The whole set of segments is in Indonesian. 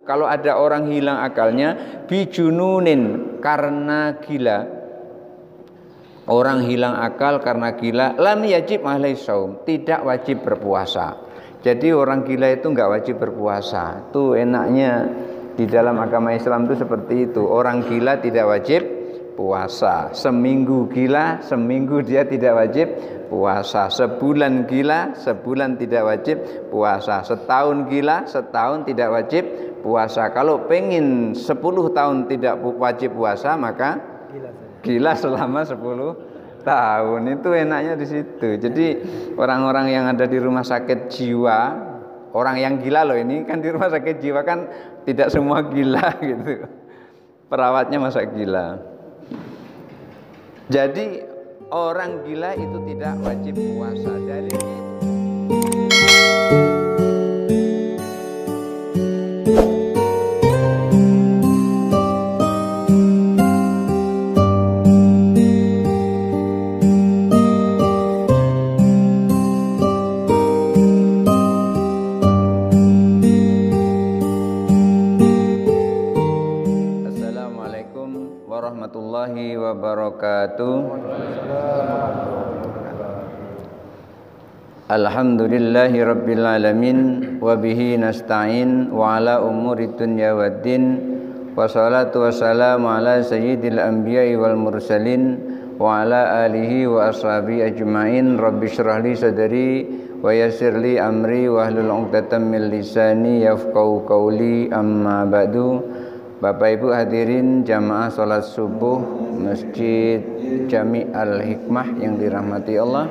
Kalau ada orang hilang akalnya bijununin, karena gila. Orang hilang akal karena gila, lam yajib alaihi shaum, tidak wajib berpuasa. Jadi orang gila itu enggak wajib berpuasa. Itu enaknya di dalam agama Islam itu seperti itu. Orang gila tidak wajib puasa. Seminggu gila, seminggu dia tidak wajib puasa. Sebulan gila, sebulan tidak wajib puasa. Setahun gila, setahun tidak wajib puasa. Kalau pengen 10 tahun tidak wajib puasa, maka gila selama 10 tahun. Itu enaknya di situ. Jadi orang-orang yang ada di rumah sakit jiwa, orang yang gila loh, ini kan di rumah sakit jiwa kan tidak semua gila gitu. Perawatnya masa gila. Jadi orang gila itu tidak wajib puasa. Dalilnya warahmatullahi wabarakatuh. Alhamdulillahi rabbil alamin, wa bihi nasta'in wa ala umuri dunya waddin, wa salatu wassalamu ala sayyidil anbiya'i wal mursalin wa ala alihi wa ashabihi ajma'in. Rabbi shrah li sadri wa yassir li amri wa hlul 'uqdatam min lisani yafqahu qawli. Amma ba'du. Bapak Ibu hadirin jamaah salat subuh Masjid Jami' Al-Hikmah yang dirahmati Allah.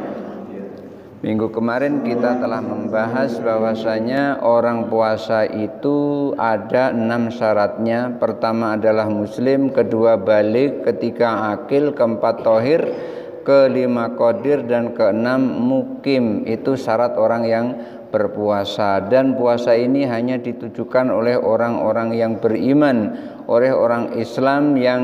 Minggu kemarin kita telah membahas bahwasanya orang puasa itu ada 6 syaratnya. Pertama adalah muslim, kedua balik, ketiga akil, keempat tohir, kelima qadir, dan keenam mukim. Itu syarat orang yang berpuasa. Dan puasa ini hanya ditujukan oleh orang-orang yang beriman, oleh orang Islam yang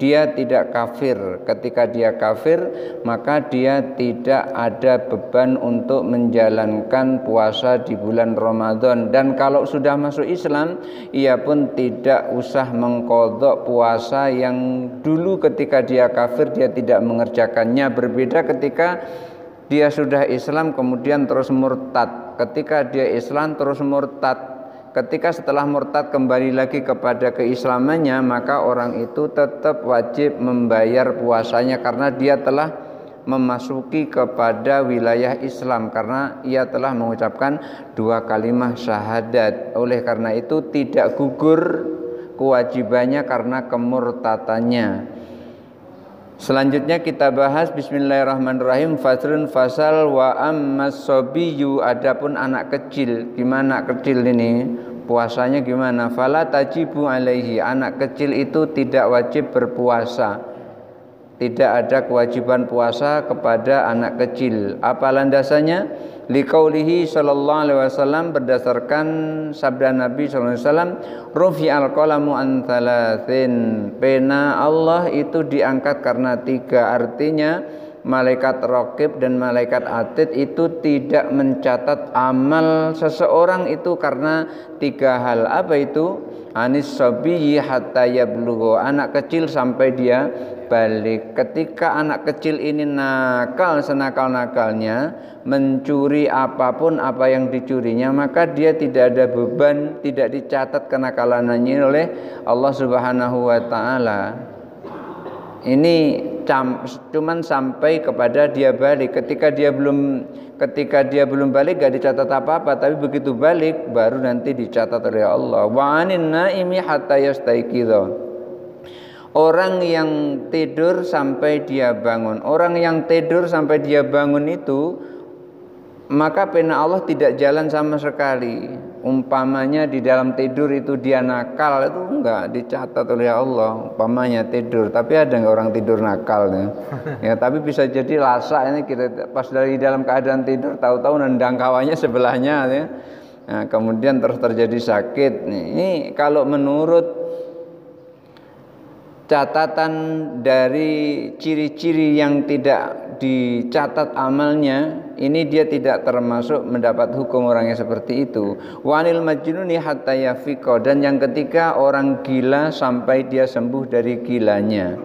dia tidak kafir. Ketika dia kafir, maka dia tidak ada beban untuk menjalankan puasa di bulan Ramadan. Dan kalau sudah masuk Islam, ia pun tidak usah mengqadha puasa yang dulu ketika dia kafir dia tidak mengerjakannya. Berbeda ketika dia sudah Islam kemudian terus murtad. Ketika dia Islam terus murtad, ketika setelah murtad kembali lagi kepada keislamannya, maka orang itu tetap wajib membayar puasanya karena dia telah memasuki kepada wilayah Islam, karena ia telah mengucapkan 2 kalimat syahadat. Oleh karena itu tidak gugur kewajibannya karena kemurtatannya. Selanjutnya kita bahas bismillahirrahmanirrahim. Fasrun fasal wa ammas sabiyyu, adapun anak kecil. Gimana anak kecil ini puasanya gimana? Fala tajibu alaihi, anak kecil itu tidak wajib berpuasa. Tidak ada kewajiban puasa kepada anak kecil. Apa landasannya? Liqaulihi sallallahu alaihi wasallam, berdasarkan sabda Nabi sallallahu alaihi wasallam, rufi'al qalamu an thalathin, pena Allah itu diangkat karena 3. Artinya malaikat raqib dan malaikat atid itu tidak mencatat amal seseorang itu karena 3 hal. Apa itu? Anis sabiyyi hatta yablugha, anak kecil sampai dia balik. Ketika anak kecil ini nakal senakal-nakalnya, mencuri apapun apa yang dicurinya, maka dia tidak ada beban, tidak dicatat kenakalannya oleh Allah Subhanahu wa taala. Ini cuman sampai kepada dia balik. Ketika dia belum balik gak dicatat apa-apa, tapi begitu balik baru nanti dicatat oleh Allah. Wa anin naimi hatta yastaiqidha, orang yang tidur sampai dia bangun. Orang yang tidur sampai dia bangun itu, maka pena Allah tidak jalan sama sekali. Umpamanya di dalam tidur itu dia nakal, itu enggak dicatat oleh Allah. Umpamanya tidur, tapi ada enggak orang tidur nakal ya? Ya, tapi bisa jadi lasa ini kita pas dari dalam keadaan tidur tahu-tahu nendang kawannya sebelahnya ya. Nah, kemudian terus terjadi sakit. Ini kalau menurut catatan dari ciri-ciri yang tidak dicatat amalnya, ini dia tidak termasuk mendapat hukum orang yang seperti itu. Wanil majnuni hatta yafiqa, dan yang ketiga orang gila sampai dia sembuh dari gilanya.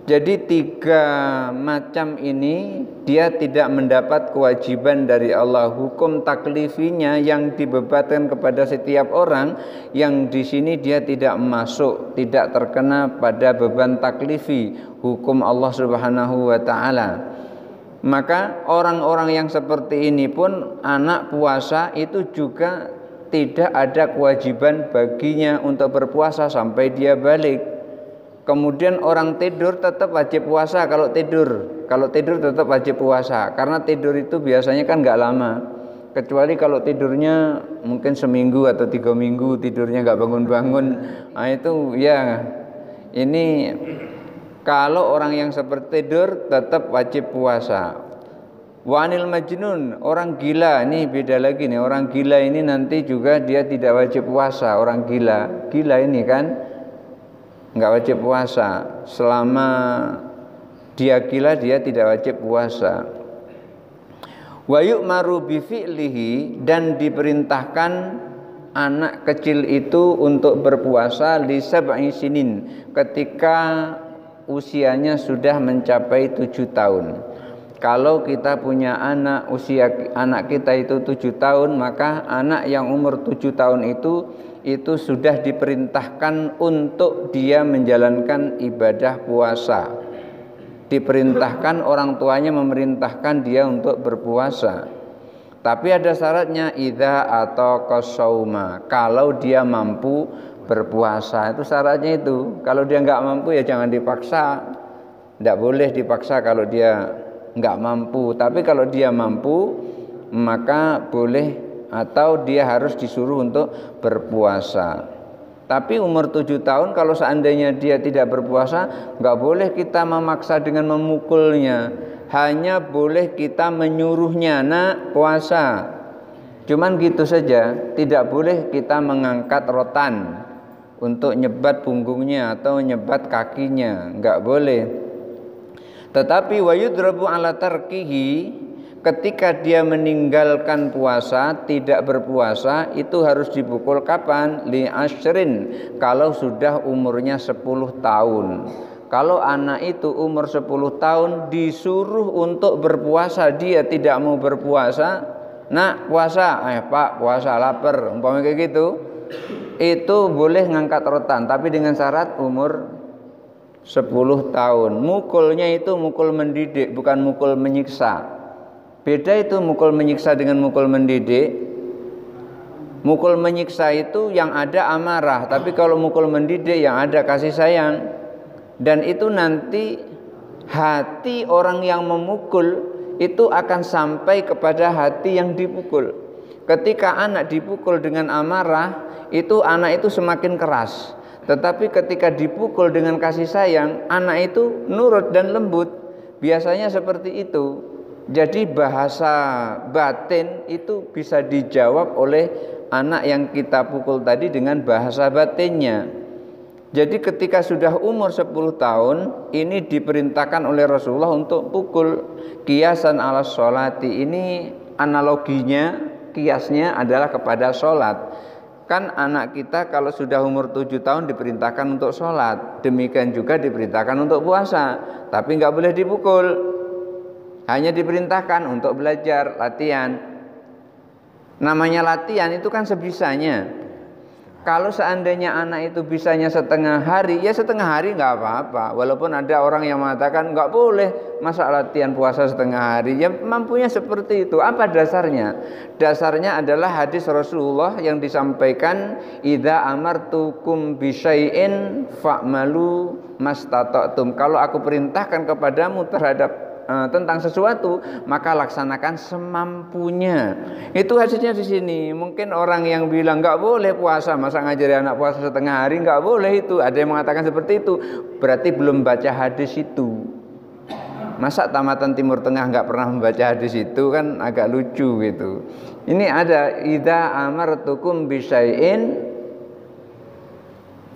Jadi 3 macam ini dia tidak mendapat kewajiban dari Allah. Hukum taklifinya yang dibebankan kepada setiap orang, yang di sini dia tidak masuk, tidak terkena pada beban taklifi hukum Allah Subhanahu wa taala. Maka orang-orang yang seperti ini pun anak puasa itu juga tidak ada kewajiban baginya untuk berpuasa sampai dia balik. Kemudian orang tidur tetap wajib puasa kalau tidur tetap wajib puasa, karena tidur itu biasanya kan nggak lama, kecuali kalau tidurnya mungkin seminggu atau 3 minggu tidurnya nggak bangun-bangun. Nah itu ya, ini kalau orang yang seperti tidur tetap wajib puasa. Wanil majnun, orang gila, ini beda lagi nih. Orang gila ini nanti juga dia tidak wajib puasa. Orang gila ini kan nggak wajib puasa. Selama dia gila dia tidak wajib puasa. Wa yu'maru bi fi'lihi, dan diperintahkan anak kecil itu untuk berpuasa li sab'i sinin, ketika usianya sudah mencapai 7 tahun. Kalau kita punya anak, usia anak kita itu 7 tahun, maka anak yang umur 7 tahun itu sudah diperintahkan untuk dia menjalankan ibadah puasa. Diperintahkan, orang tuanya memerintahkan dia untuk berpuasa. Tapi ada syaratnya, idza atau qasauma, kalau dia mampu berpuasa. Itu syaratnya itu. Kalau dia nggak mampu ya jangan dipaksa. Tidak boleh dipaksa kalau dia nggak mampu. Tapi kalau dia mampu maka boleh, atau dia harus disuruh untuk berpuasa. Tapi umur 7 tahun kalau seandainya dia tidak berpuasa, nggak boleh kita memaksa dengan memukulnya. Hanya boleh kita menyuruhnya, nak puasa. Cuman gitu saja, tidak boleh kita mengangkat rotan untuk nyebat punggungnya atau nyebat kakinya, nggak boleh. Tetapi wa yudrabu ala tarkihi, ketika dia meninggalkan puasa, tidak berpuasa, itu harus dipukul kapan? Li asyrin, kalau sudah umurnya 10 tahun. Kalau anak itu umur 10 tahun disuruh untuk berpuasa, dia tidak mau berpuasa, nak puasa, pak puasa lapar, umpamanya kayak gitu, itu boleh ngangkat rotan, tapi dengan syarat umur 10 tahun. Mukulnya itu mukul mendidik, bukan mukul menyiksa. Beda itu mukul menyiksa dengan mukul mendidik. Mukul menyiksa itu yang ada amarah, tapi kalau mukul mendidik yang ada kasih sayang. Dan itu nanti hati orang yang memukul itu akan sampai kepada hati yang dipukul. Ketika anak dipukul dengan amarah, itu anak itu semakin keras. Tetapi ketika dipukul dengan kasih sayang, anak itu nurut dan lembut. Biasanya seperti itu. Jadi bahasa batin itu bisa dijawab oleh anak yang kita pukul tadi dengan bahasa batinnya. Jadi ketika sudah umur 10 tahun, ini diperintahkan oleh Rasulullah untuk pukul. Kiasan ala sholati, ini analoginya, kiasnya adalah kepada sholat. Kan anak kita kalau sudah umur 7 tahun diperintahkan untuk sholat. Demikian juga diperintahkan untuk puasa. Tapi nggak boleh dipukul. Hanya diperintahkan untuk belajar, latihan. Namanya latihan itu kan sebisanya. Kalau seandainya anak itu bisanya setengah hari, ya setengah hari nggak apa-apa. Walaupun ada orang yang mengatakan nggak boleh masa latihan puasa setengah hari. Ya mampunya seperti itu. Apa dasarnya? Dasarnya adalah hadis Rasulullah yang disampaikan, idza amartukum bisyai'in fa'malu mastata'tum. Kalau aku perintahkan kepadamu terhadap tentang sesuatu, maka laksanakan semampunya. Itu hadisnya di sini. Mungkin orang yang bilang nggak boleh puasa, masa ngajari anak puasa setengah hari, nggak boleh itu. Ada yang mengatakan seperti itu, berarti belum baca hadis itu. Masa tamatan Timur Tengah nggak pernah membaca hadis itu, kan agak lucu gitu. Ini ada idza amartukum bisyai'in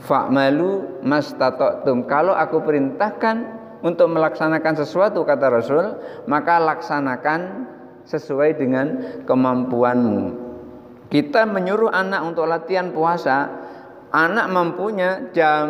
Fa'malu mastata'tum. Kalau aku perintahkan untuk melaksanakan sesuatu, kata Rasul, maka laksanakan sesuai dengan kemampuanmu. Kita menyuruh anak untuk latihan puasa, anak mampunya jam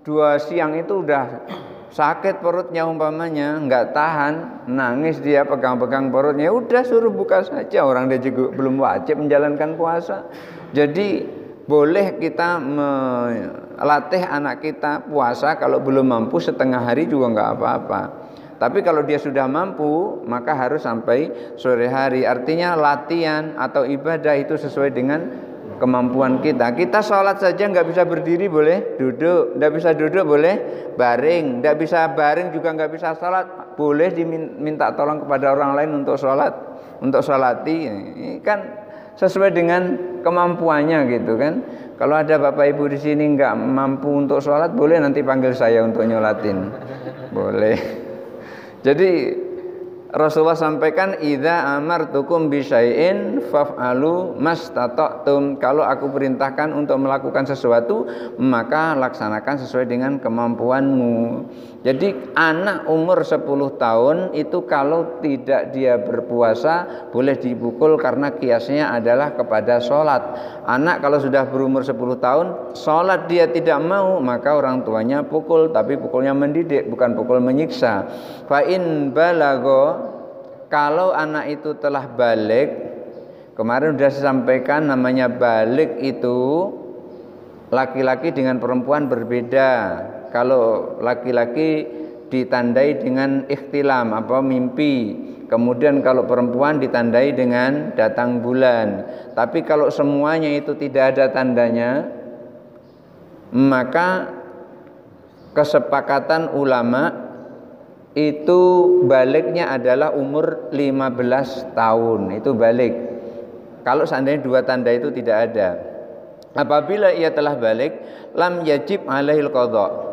2 siang itu udah sakit perutnya umpamanya, nggak tahan, nangis dia pegang-pegang perutnya, udah suruh buka saja, orang dia juga belum wajib menjalankan puasa. Jadi boleh kita melatih anak kita puasa, kalau belum mampu setengah hari juga nggak apa-apa. Tapi kalau dia sudah mampu, maka harus sampai sore hari. Artinya latihan atau ibadah itu sesuai dengan kemampuan kita. Kita sholat saja nggak bisa berdiri, boleh duduk. Nggak bisa duduk, boleh baring. Nggak bisa baring juga nggak bisa sholat, boleh diminta tolong kepada orang lain untuk sholat, untuk sholati. Ini kan sesuai dengan kemampuannya gitu kan. Kalau ada bapak ibu di sini nggak mampu untuk sholat, boleh nanti panggil saya untuk nyolatin, boleh. Jadi Rasulullah sampaikan, idza amartukum bisyai'in faf'alu mastata'tum. Kalau aku perintahkan untuk melakukan sesuatu, maka laksanakan sesuai dengan kemampuanmu. Jadi anak umur 10 tahun itu kalau tidak dia berpuasa boleh dipukul, karena kiasnya adalah kepada sholat. Anak kalau sudah berumur 10 tahun sholat dia tidak mau, maka orang tuanya pukul, tapi pukulnya mendidik, bukan pukul menyiksa. Fa in balago, kalau anak itu telah balik, kemarin sudah saya sampaikan namanya balik itu laki-laki dengan perempuan berbeda. Kalau laki-laki ditandai dengan ikhtilam, mimpi. Kemudian kalau perempuan ditandai dengan datang bulan. Tapi kalau semuanya itu tidak ada tandanya, maka kesepakatan ulama itu baliknya adalah umur 15 tahun. Itu balik. Kalau seandainya 2 tanda itu tidak ada. Apabila ia telah balik, lam yajib alaihil qadha.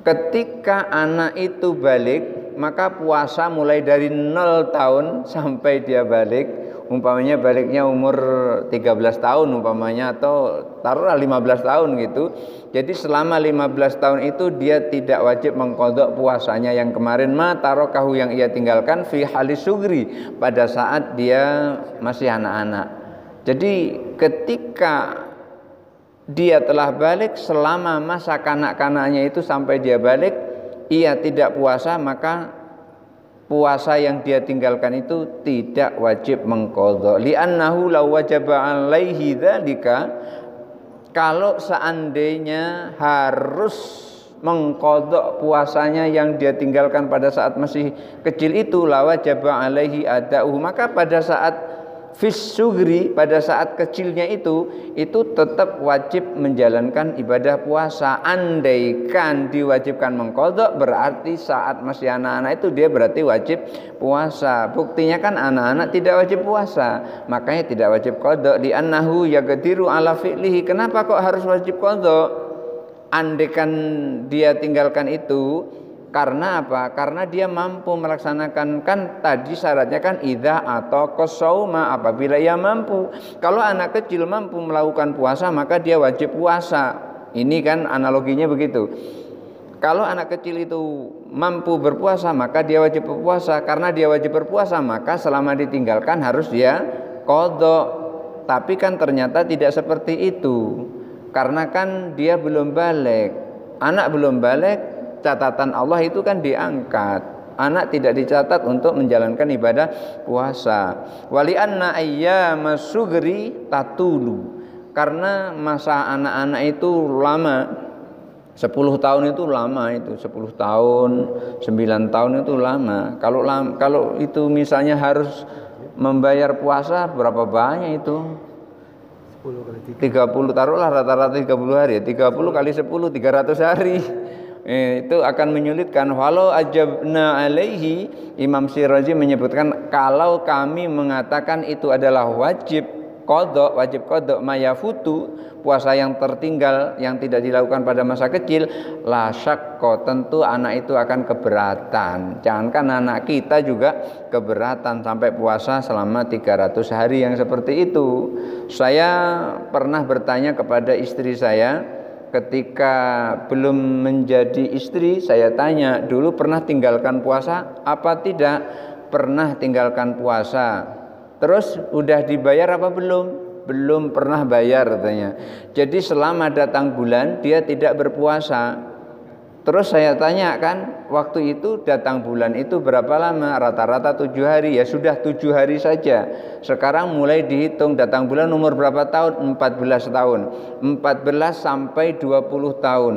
Ketika anak itu balik, maka puasa mulai dari 0 tahun sampai dia balik. Umpamanya baliknya umur 13 tahun umpamanya, atau taruhlah 15 tahun gitu. Jadi selama 15 tahun itu dia tidak wajib mengqadha puasanya yang kemarin, tarokahu yang ia tinggalkan fi halis sugri, pada saat dia masih anak-anak. Jadi ketika dia telah balik, selama masa kanak-kanaknya itu sampai dia balik, ia tidak puasa, maka puasa yang dia tinggalkan itu tidak wajib mengqadha. Li'annahu law wajaba 'alaihi dzalika, kalau seandainya harus mengqadha puasanya yang dia tinggalkan pada saat masih kecil itu, la wajaba 'alaihi ada'uhu, maka pada saat fis sugri, pada saat kecilnya itu tetap wajib menjalankan ibadah puasa. Andaikan diwajibkan mengqadha, berarti saat masih anak-anak itu dia berarti wajib puasa. Buktinya kan anak-anak tidak wajib puasa, makanya tidak wajib qadha. Li'annahu yaqdiru ala fi'lihi. Kenapa kok harus wajib qadha? Andaikan dia tinggalkan itu, karena apa? Karena dia mampu melaksanakan, kan tadi syaratnya kan idza atau qasauma, apabila ia mampu. Kalau anak kecil mampu melakukan puasa, maka dia wajib puasa. Ini kan analoginya begitu. Kalau anak kecil itu mampu berpuasa, maka dia wajib berpuasa. Karena dia wajib berpuasa, maka selama ditinggalkan harus dia qadha. Tapi kan ternyata tidak seperti itu. Karena kan dia belum balik. Anak belum balik, catatan Allah itu kan diangkat. Anak tidak dicatat untuk menjalankan ibadah puasa. Wali anna ayyamas sugri tatulu. Karena masa anak-anak itu lama. 10 tahun itu lama itu. 10 tahun, 9 tahun itu lama. Kalau itu misalnya harus membayar puasa, berapa banyak itu? 30, taruhlah rata-rata 30 hari ya. 30 kali 10, 300 hari. Itu akan menyulitkan. Walau ajabna alaihi, Imam Syirazi menyebutkan, kalau kami mengatakan itu adalah wajib qadha, wajib qadha mayafutu, puasa yang tertinggal yang tidak dilakukan pada masa kecil, la syaqqa, tentu anak itu akan keberatan. Jangankan anak kita juga keberatan sampai puasa selama 300 hari yang seperti itu. Saya pernah bertanya kepada istri saya ketika belum menjadi istri, saya tanya, dulu pernah tinggalkan puasa apa tidak? Pernah tinggalkan puasa. Terus udah dibayar apa belum? Belum pernah bayar katanya. Jadi selama datang bulan dia tidak berpuasa. Terus saya tanya kan, waktu itu datang bulan itu berapa lama? Rata-rata 7 hari. Ya sudah 7 hari saja. Sekarang mulai dihitung datang bulan umur berapa tahun? 14 tahun. 14 sampai 20 tahun.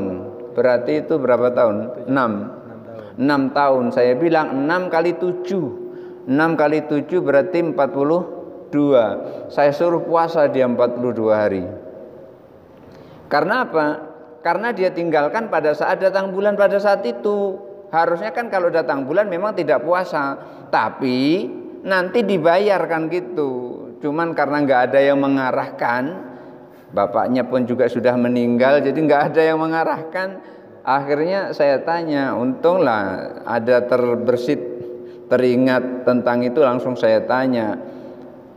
Berarti itu berapa tahun? 6 tahun. Saya bilang 6 kali 7. 6 kali 7 berarti 42. Saya suruh puasa dia 42 hari. Karena apa? Karena dia tinggalkan pada saat datang bulan pada saat itu. Harusnya kan kalau datang bulan memang tidak puasa, tapi nanti dibayarkan gitu. Cuman karena nggak ada yang mengarahkan, bapaknya pun juga sudah meninggal, jadi nggak ada yang mengarahkan. Akhirnya saya tanya, untunglah ada terbersit teringat tentang itu, langsung saya tanya.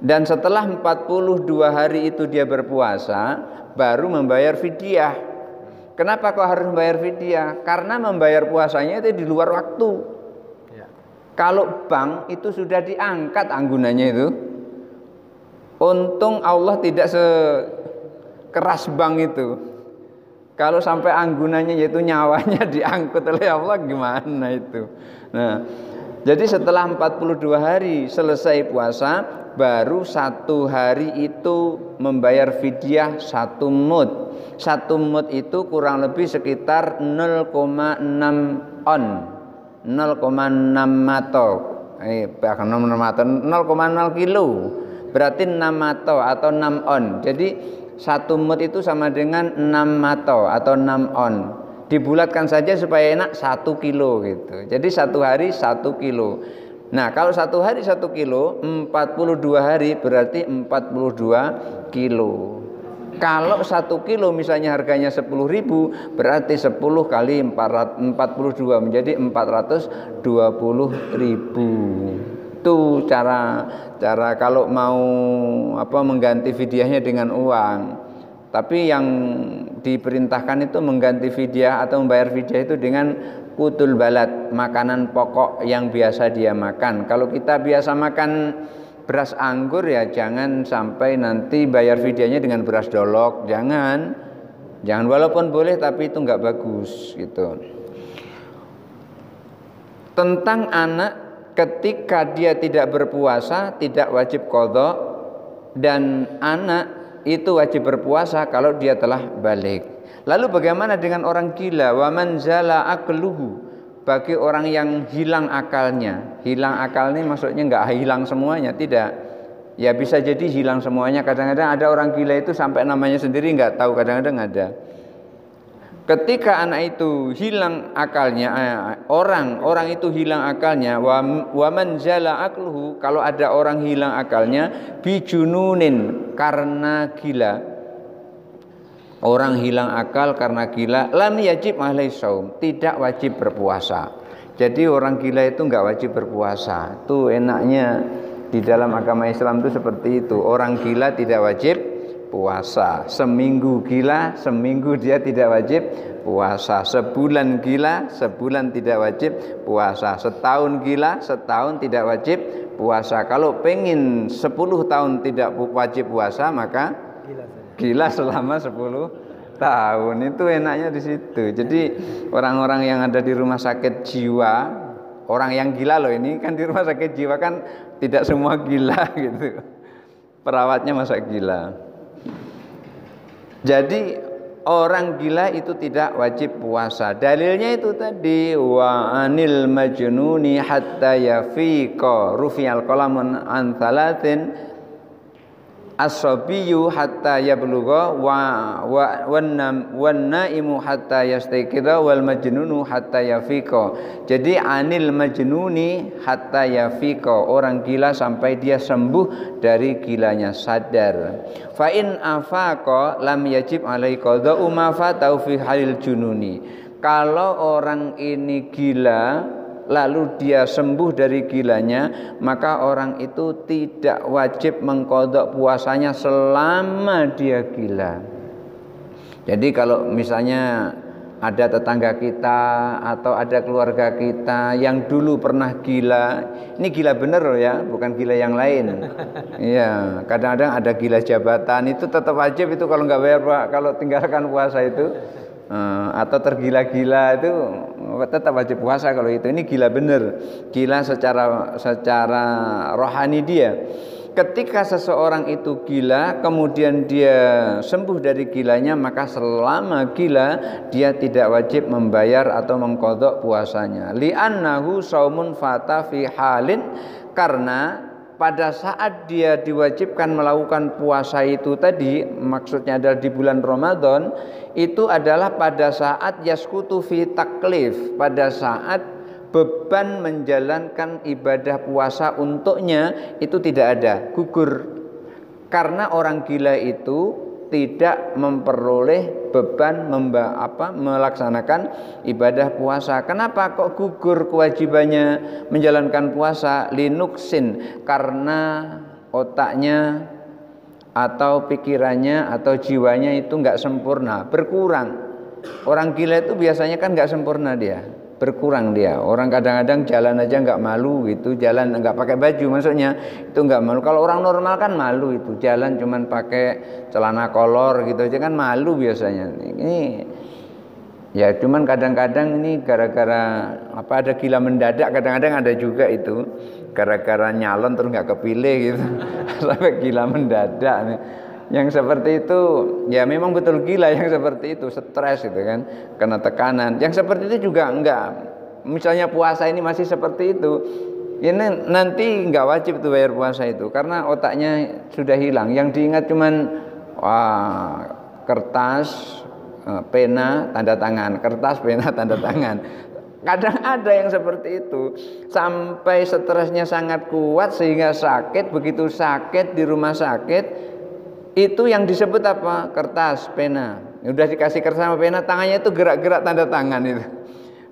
Dan setelah 42 hari itu dia berpuasa, baru membayar fidyah. Kenapa kok harus membayar fidyah? Karena membayar puasanya itu di luar waktu. Kalau bank itu sudah diangkat anggunannya itu. Untung Allah tidak sekeras bank itu. Kalau sampai anggunannya yaitu nyawanya diangkut oleh Allah, gimana itu? Nah, jadi setelah 42 hari selesai puasa, baru 1 hari itu membayar fidyah 1 mud. 1 mud itu kurang lebih sekitar 0,6 on, 0,6 mato. 0,0 kilo. Berarti 6 mato atau 6 on. Jadi 1 mud itu sama dengan 6 mato atau 6 on. Dibulatkan saja supaya enak, 1 kilo gitu. Jadi 1 hari 1 kilo. Nah kalau 1 hari 1 kilo, 42 hari berarti 42 kilo. Kalau 1 kilo misalnya harganya 10.000, berarti 10 kali 42 menjadi 420.000. Itu cara kalau mau mengganti fidyahnya dengan uang. Tapi yang diperintahkan itu mengganti fidyah atau membayar fidyah itu dengan qutul balad, makanan pokok yang biasa dia makan. Kalau kita biasa makan beras anggur, ya jangan sampai nanti bayar fidyahnya dengan beras dolok. Jangan walaupun boleh tapi itu nggak bagus gitu. Tentang anak, ketika dia tidak berpuasa tidak wajib qadha, dan anak itu wajib berpuasa kalau dia telah balik. Lalu bagaimana dengan orang gila? Wa man zala aqluhu, bagi orang yang hilang akalnya. Hilang akal ini maksudnya nggak hilang semuanya, tidak. Ya bisa jadi hilang semuanya. Kadang-kadang ada orang gila itu sampai namanya sendiri nggak tahu, kadang-kadang ada. Ketika anak itu hilang akalnya, orang itu hilang akalnya, wa man zala aqluhu, kalau ada orang hilang akalnya bijununin, karena gila. Orang hilang akal karena gila, lam yajib alaihi shaum, tidak wajib berpuasa. Jadi orang gila itu enggak wajib berpuasa. Itu enaknya di dalam agama Islam itu seperti itu. Orang gila tidak wajib puasa. Seminggu gila, seminggu dia tidak wajib puasa. Sebulan gila, sebulan tidak wajib puasa. Setahun gila, setahun tidak wajib puasa. Kalau pengen 10 tahun tidak wajib puasa, maka gila selama 10 tahun. Itu enaknya di situ. Jadi orang-orang yang ada di rumah sakit jiwa, orang yang gila loh, ini kan di rumah sakit jiwa kan tidak semua gila gitu. Perawatnya masa gila. Jadi orang gila itu tidak wajib puasa. Dalilnya itu tadi, wa anil majnuni hatta yafiqa rufi'al qalamun an thalathin. as-sabiyyu hatta yablugha wan naimu hatta yastayqidha wal majnunu hatta yafiqa. Jadi anil majnuni hatta yafiqa, orang gila sampai dia sembuh dari gilanya, sadar. Fa in afaqa lam yajib alai qada'u ma fatau fi halil jununi. Kalau orang ini gila lalu dia sembuh dari gilanya, maka orang itu tidak wajib mengqadha puasanya selama dia gila. Jadi kalau misalnya ada tetangga kita atau ada keluarga kita yang dulu pernah gila, ini gila bener loh ya, bukan gila yang lain. Iya, kadang-kadang ada gila jabatan, itu tetap wajib itu kalau nggak bayar, kalau tinggalkan puasa itu. Atau tergila-gila itu tetap wajib puasa kalau itu. Ini gila bener, gila secara rohani dia. Ketika seseorang itu gila kemudian dia sembuh dari gilanya, maka selama gila dia tidak wajib membayar atau mengqadha puasanya. Li'annahu shaumun fata fi halin, karena pada saat dia diwajibkan melakukan puasa itu tadi, maksudnya adalah di bulan Ramadan, itu adalah pada saat yaskutu fi taklif, pada saat beban menjalankan ibadah puasa untuknya itu tidak ada, gugur. Karena orang gila itu tidak memperoleh beban melaksanakan ibadah puasa. Kenapa kok gugur kewajibannya menjalankan puasa? Linuksin, karena otaknya atau pikirannya atau jiwanya itu enggak sempurna, berkurang. Orang gila itu biasanya kan enggak sempurna dia, berkurang dia. Orang kadang-kadang jalan aja nggak malu gitu, jalan nggak pakai baju, maksudnya itu nggak malu. Kalau orang normal kan malu itu, jalan cuman pakai celana kolor gitu aja kan malu biasanya. Ini ya cuman kadang-kadang ini gara-gara ada gila mendadak, kadang-kadang ada juga itu gara-gara nyalon terus nggak kepilih gitu sampai gila mendadak. Yang seperti itu ya memang betul gila, yang seperti itu stres gitu kan, kena tekanan. Yang seperti itu juga enggak, misalnya puasa ini masih seperti itu, ini nanti enggak wajib tuh bayar puasa itu karena otaknya sudah hilang. Yang diingat cuman kertas, pena, tanda tangan, kertas, pena, tanda tangan. Kadang ada yang seperti itu sampai stresnya sangat kuat sehingga sakit. Begitu sakit di rumah sakit, itu yang disebut apa? Kertas, pena. Udah dikasih kertas sama pena, tangannya itu gerak-gerak tanda tangan itu.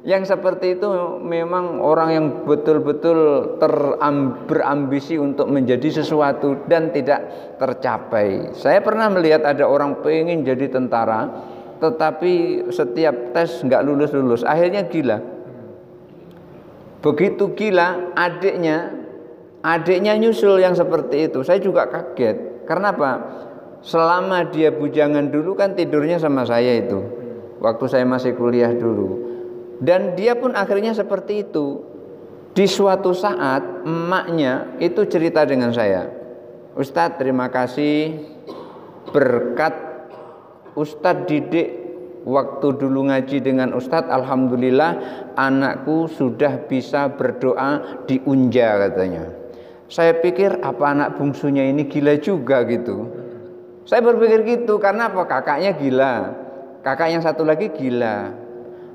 Yang seperti itu memang orang yang betul-betul berambisi untuk menjadi sesuatu dan tidak tercapai. Saya pernah melihat ada orang pengen jadi tentara, tetapi setiap tes nggak lulus-lulus, akhirnya gila. Begitu gila, adiknya nyusul yang seperti itu. Saya juga kaget. Karena apa? Selama dia bujangan dulu kan tidurnya sama saya itu, waktu saya masih kuliah dulu. Dan dia pun akhirnya seperti itu. Di suatu saat emaknya itu cerita dengan saya, Ustadz terima kasih, berkat Ustadz didik waktu dulu ngaji dengan Ustadz, alhamdulillah anakku sudah bisa berdoa di unja katanya. Saya pikir apa anak bungsunya ini gila juga gitu. Saya berpikir gitu, karena apa? Kakaknya gila, kakak yang satu lagi gila.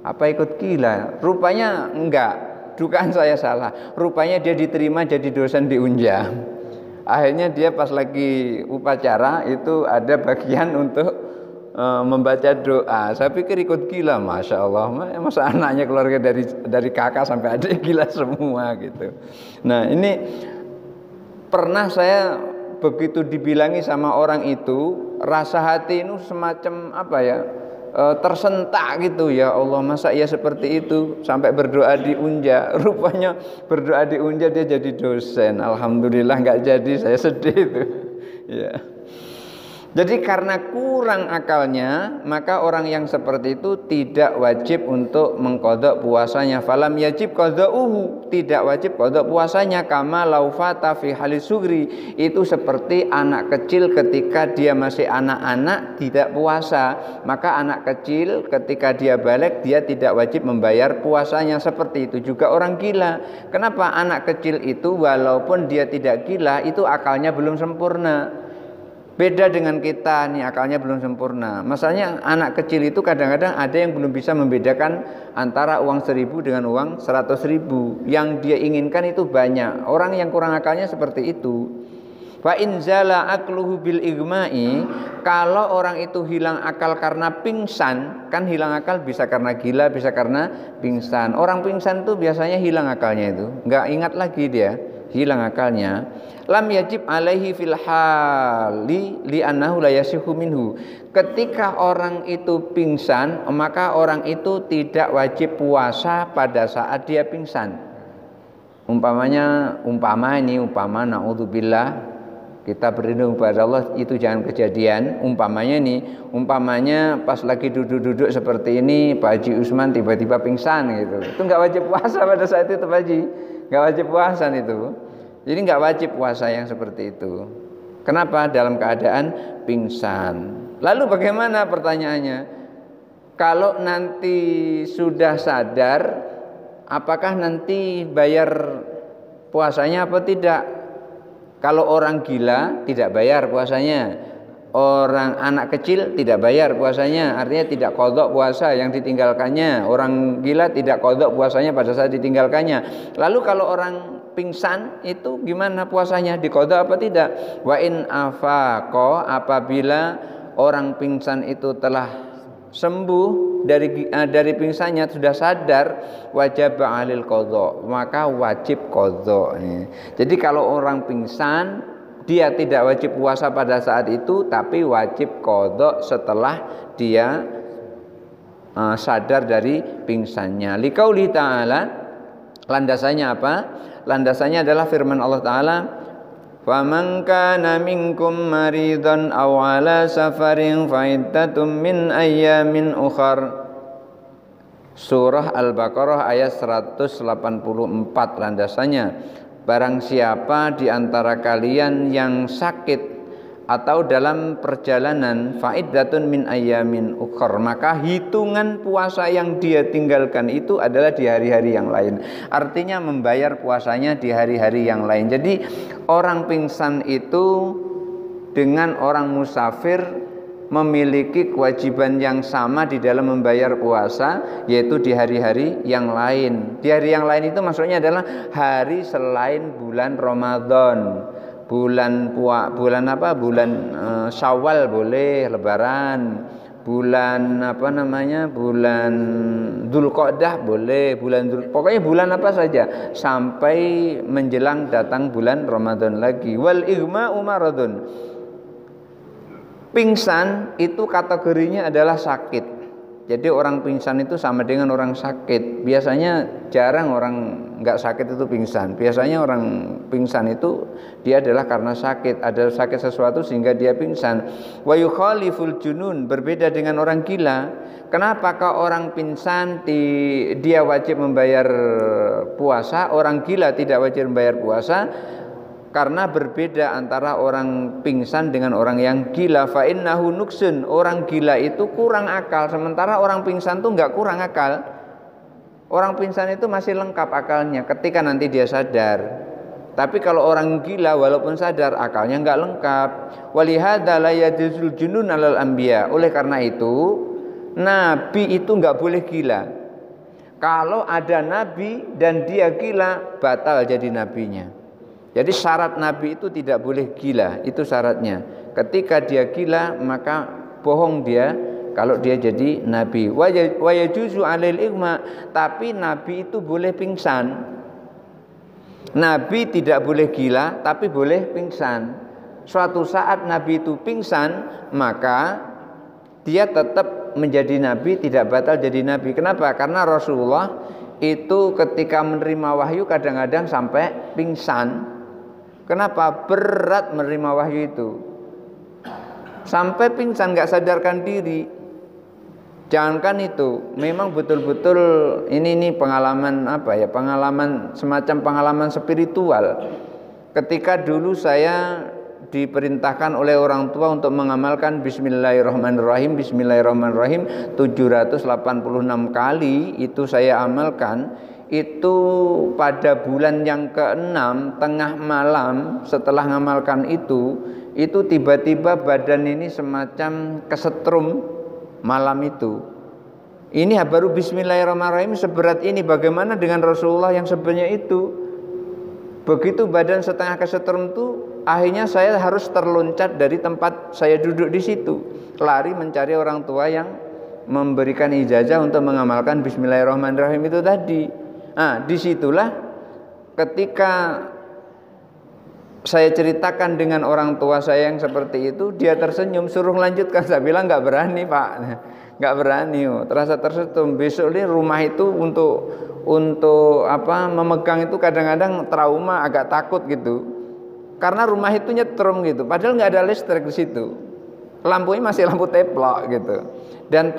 Apa ikut gila? Rupanya enggak, dugaan saya salah. Rupanya dia diterima jadi dosen di Unja. Akhirnya dia pas lagi upacara itu ada bagian untuk membaca doa. Saya pikir ikut gila, masya Allah. Masa anaknya keluarga dari kakak sampai adik gila semua gitu. Nah ini pernah saya begitu dibilangi sama orang itu, rasa hati itu semacam tersentak gitu. Ya Allah, masa ya seperti itu sampai berdoa di Unja. Rupanya berdoa di Unja dia jadi dosen. Alhamdulillah nggak jadi, saya sedih itu. Ya. Jadi karena kurang akalnya, maka orang yang seperti itu tidak wajib untuk mengqadha puasanya. Falam yajib qadha'uhu, tidak wajib qadha puasanya. Kama laufata fi halis sugri, itu seperti anak kecil ketika dia masih anak-anak tidak puasa. Maka anak kecil ketika dia balik dia tidak wajib membayar puasanya. Seperti itu juga orang gila. Kenapa? Anak kecil itu walaupun dia tidak gila, itu akalnya belum sempurna. Beda dengan kita nih, akalnya belum sempurna. Masalahnya anak kecil itu kadang-kadang ada yang belum bisa membedakan antara uang 1.000 dengan uang 100.000. Yang dia inginkan itu banyak. Orang yang kurang akalnya seperti itu. Wa in zala aqluhu bil igma'i, kalau orang itu hilang akal karena pingsan, kan hilang akal bisa karena gila, bisa karena pingsan. Orang pingsan itu biasanya hilang akalnya itu, enggak ingat lagi dia, hilang akalnya. Lam yajib alaihi fil hali li annahu la yasihu minhu. Ketika orang itu pingsan, maka orang itu tidak wajib puasa pada saat dia pingsan. Umpama naudzubillah, kita berlindung kepada Allah itu jangan kejadian. Umpamanya pas lagi duduk-duduk seperti ini Pak Haji Usman tiba-tiba pingsan gitu, itu nggak wajib puasa pada saat itu Pak Haji, nggak wajib puasa itu. Jadi nggak wajib puasa yang seperti itu. Kenapa? Dalam keadaan pingsan. Lalu bagaimana pertanyaannya? Kalau nanti sudah sadar, apakah nanti bayar puasanya apa tidak? Kalau orang gila tidak bayar puasanya, orang anak kecil tidak bayar puasanya, artinya tidak qadha puasa yang ditinggalkannya. Orang gila tidak qadha puasanya pada saat ditinggalkannya. Lalu kalau orang pingsan itu gimana puasanya, diqadha apa tidak? Wa in afaqa, apabila orang pingsan itu telah sembuh dari pingsannya, sudah sadar, wajib alil qadha, maka wajib qadha. Jadi kalau orang pingsan dia tidak wajib puasa pada saat itu, tapi wajib qadha setelah dia sadar dari pingsannya. Liqauli ta'ala, landasannya apa? Landasannya adalah firman Allah Ta'ala, faman kana minkum maridan aw ala safarin fa iddatum min ayyamin ukhar. Surah Al-Baqarah ayat 184 landasannya, barang siapa di antara kalian yang sakit atau dalam perjalanan, fa iddatun min ayyamin ukhar, maka hitungan puasa yang dia tinggalkan itu adalah di hari-hari yang lain. Artinya membayar puasanya di hari-hari yang lain. Jadi orang pingsan itu dengan orang musafir memiliki kewajiban yang sama di dalam membayar puasa, yaitu di hari-hari yang lain. Di hari yang lain itu maksudnya adalah hari selain bulan Ramadan. Bulan Syawal boleh, Lebaran, bulan bulan Dzulqa'dah boleh, pokoknya bulan apa saja sampai menjelang datang bulan Ramadan lagi. Wal igma'u maradun, pingsan itu kategorinya adalah sakit. Jadi orang pingsan itu sama dengan orang sakit. Biasanya jarang orang nggak sakit itu pingsan. Biasanya orang pingsan itu dia adalah karena sakit, ada sakit sesuatu sehingga dia pingsan. Wa yukhaliful junun, berbeda dengan orang gila. Kenapa kalau orang pingsan dia wajib membayar puasa, orang gila tidak wajib membayar puasa? Karena berbeda antara orang pingsan dengan orang yang gila. Fa innahu nuksun, orang gila itu kurang akal, sementara orang pingsan itu enggak kurang akal. Orang pingsan itu masih lengkap akalnya ketika nanti dia sadar. Tapi kalau orang gila walaupun sadar akalnya enggak lengkap. Walihada la yajuzul junun alal anbiya. Oleh karena itu nabi itu enggak boleh gila. Kalau ada nabi dan dia gila, batal jadi nabinya. Jadi syarat nabi itu tidak boleh gila, itu syaratnya. Ketika dia gila maka bohong dia kalau dia jadi nabi. Wa yajuzu 'alail igma, tapi nabi itu boleh pingsan. Nabi tidak boleh gila tapi boleh pingsan. Suatu saat nabi itu pingsan, maka dia tetap menjadi nabi, tidak batal jadi nabi. Kenapa? Karena Rasulullah itu ketika menerima wahyu kadang-kadang sampai pingsan. Kenapa? Berat menerima wahyu itu, sampai pingsan, nggak sadarkan diri. Jangankan itu, memang betul-betul ini pengalaman pengalaman semacam pengalaman spiritual. Ketika dulu saya diperintahkan oleh orang tua untuk mengamalkan Bismillahirrahmanirrahim 786 kali, itu saya amalkan. Itu pada bulan yang ke-6 tengah malam setelah ngamalkan itu itu tiba-tiba badan ini semacam kesetrum malam itu. Ini baru bismillahirrahmanirrahim seberat ini, bagaimana dengan Rasulullah yang sebenarnya itu? Begitu badan setengah kesetrum itu, akhirnya saya harus terloncat dari tempat saya duduk di situ, lari mencari orang tua yang memberikan ijazah untuk mengamalkan bismillahirrahmanirrahim itu tadi. Nah, disitulah ketika saya ceritakan dengan orang tua saya yang seperti itu, dia tersenyum, suruh lanjutkan. Saya bilang nggak berani Pak, nggak berani. Terasa tersetum. Besok ini rumah itu untuk memegang itu kadang-kadang trauma, agak takut gitu. Karena rumah itu nyetrum gitu, padahal nggak ada listrik di situ. Lampunya masih lampu teplok gitu. Dan